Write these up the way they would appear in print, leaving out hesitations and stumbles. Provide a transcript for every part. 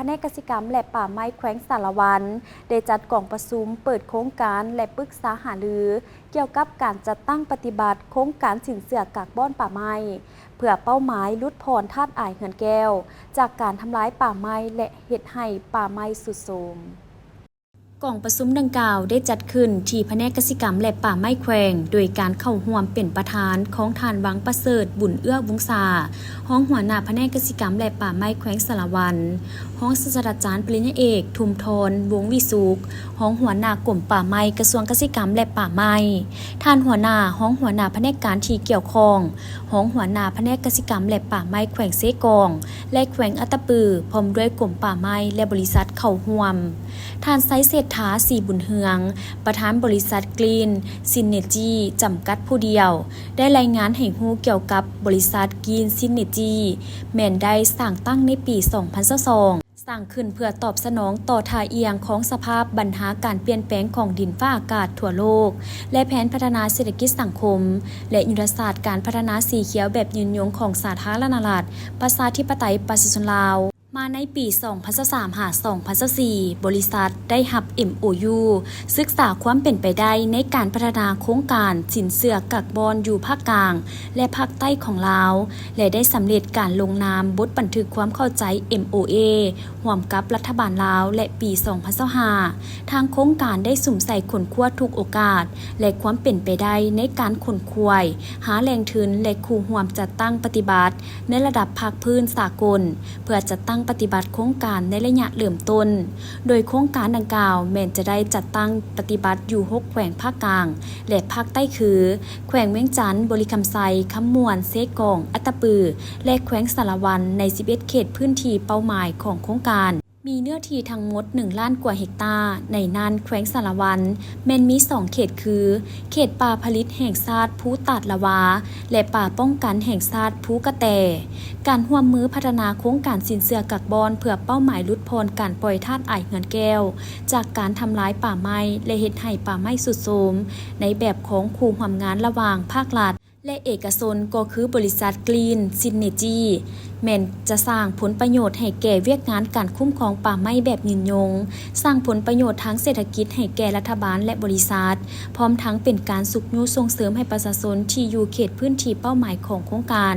แผนกเกษตรกรรมและป่าไม้แขวงสารวันได้จัดกล่องประชุมเปิดโครงการและปรึกษาหารือเกี่ยวกับการจัดตั้งปฏิบัติโครงการสินเชื่อกักบ้อนป่าไม้เพื่อเป้าหมายลดพรธาตุอ้ายเหือนแก้วจากการทำลายป่าไม้และเฮ็ดให้ป่าไม้สุดโทรมกล่องประชุมดังกล่าวได้จัดขึ้นที่แผนกเกษตรกรรมและป่าไม้แขวงโดยการเข้าร่วมเป็นประธานของท่านวังประเสริฐบุญเอื้อวงศาห้องหัวหน้าแผนกเกษตรกรรมและป่าไม้แขวงสารวันห้องศาสตราจารย์ปริญญาเอกทุมทรวงศ์วิสุขห้องหัวหน้ากรมป่าไม้กระทรวงเกษตรกรรมและป่าไม้ท่านหัวหน้าห้องหัวหน้าแผนกการที่เกี่ยวข้องห้องหัวหน้าแผนกเกษตรกรรมและป่าไม้แขวงเซกองและแขวงอัตตปือพร้อมด้วยกรมป่าไม้และบริษัทเข้าร่วมท่านไซเศรษฐาศรีบุญเฮืองประธานบริษัทกรีนซินเนจีจำกัดผู้เดียวได้รายงานให้ฮู้เกี่ยวกับบริษัทกรีนซินเนจีแม่นได้สร้างตั้งในปี 2022 สร้างขึ้นเพื่อตอบสนองต่อท่าเอียงของสภาพปัญหาการเปลี่ยนแปลงของดินฟ้าอากาศทั่วโลกและแผนพัฒนาเศรษฐกิจสังคมและยุทธศาสตร์การพัฒนาสีเขียวแบบยืนยงของสาธารณรัฐประชาธิปไตยประชาชนลาวมาในปี 2023 หา 2024 บริษัทได้รับ MOU ศึกษาความเป็นไปได้ในการพัฒนาโครงการสินเชื่อกักบอนอยู่ภาคกลางและภาคใต้ของลาวและได้สำเร็จการลงนามบทบันทึกความเข้าใจ MOA ร่วมกับรัฐบาลลาวและปี 2025 ทางโครงการได้สุ่มใส่ขนขวดทุกโอกาสและความเป็นไปได้ในการขนขวายหาแหล่งทุนและคู่ร่วมจัดตั้งปฏิบัติในระดับภาคพื้นสากลเพื่อจัดตั้งปฏิบัติโครงการในระยะเริ่มต้นโดยโครงการดังกล่าวแม้นจะได้จัดตั้งปฏิบัติอยู่6แขวงภาคกลางและภาคใต้คือแขวงเวียงจันทน์บริคำไซคำม่วนเซกองอัตตปือและแขวงสารวันใน11เขตพื้นที่เป้าหมายของโครงการมีเนื้อที่ทั้งหมด1ล้านกว่าเฮกตาร์ในนั้นแขวงสารวันแม่นมี2เขตคือเขตป่าผลิตแห่งชาติภูตาดละวาและป่าป้องกันแห่งชาติภูกระแตการร่วมมือพัฒนาโครงการสินเชื่อกักบอนเพื่อเป้าหมายลดพรการปล่อยธาตุอ้ายเหือนแก้วจากการทำลายป่าไม้และเฮ็ดให้ป่าไม้สุดโทรมในแบบของคู่ร่วมงานระหว่างภาครัฐและเอกชนก็คือบริษัทกรีนซินเนจีแม้นจะสร้างผลประโยชน์ให้แก่เวียกงานการคุ้มครองป่าไม้แบบยืนยงสร้างผลประโยชน์ทางเศรษฐกิจให้แก่รัฐบาลและบริษัทพร้อมทั้งเป็นการสุขยุส่งเสริมให้ประชาชนที่อยู่เขตพื้นที่เป้าหมายของโครงการ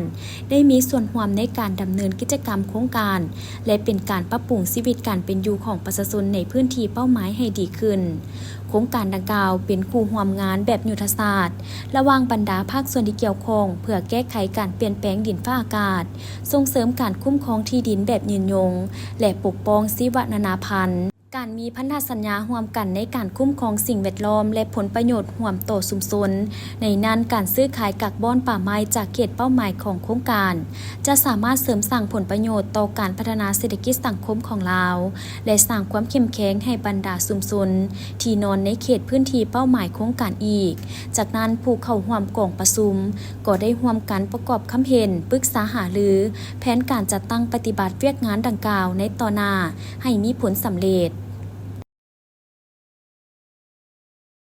ได้มีส่วนร่วมในการดำเนินกิจกรรมโครงการและเป็นการปรับปรุงชีวิตการเป็นอยู่ของประชาชนในพื้นที่เป้าหมายให้ดีขึ้นโครงการดังกล่าวเป็นคู่ร่วมงานแบบยุทธศาสตร์ระหว่างบรรดาภาคส่วนที่เกี่ยวข้องเพื่อแก้ไขการเปลี่ยนแปลงดินฟ้าอากาศส่งเสริมการคุ้มครองที่ดินแบบยืนยงและปกป้องชีวนานาพันธุ์การมีพันธสัญญาร่วมกันในการคุ้มครองสิ่งแวดล้อมและผลประโยชน์ร่วมต่อชุมชนในนั้นการซื้อขายกักบอนป่าไม้จากเขตเป้าหมายของโครงการจะสามารถเสริมสร้างผลประโยชน์ต่อการพัฒนาเศรษฐกิจสังคมของลาวและสร้างความเข้มแข็งให้บรรดาชุมชนที่นอนในเขตพื้นที่เป้าหมายโครงการอีกจากนั้นผู้เข้าร่วมกองประชุมก็ได้ร่วมกันประกอบคำเห็นปรึกษาหารือแผนการจัดตั้งปฏิบัติเวียกงานดังกล่าวในต่อหน้าให้มีผลสำเร็จ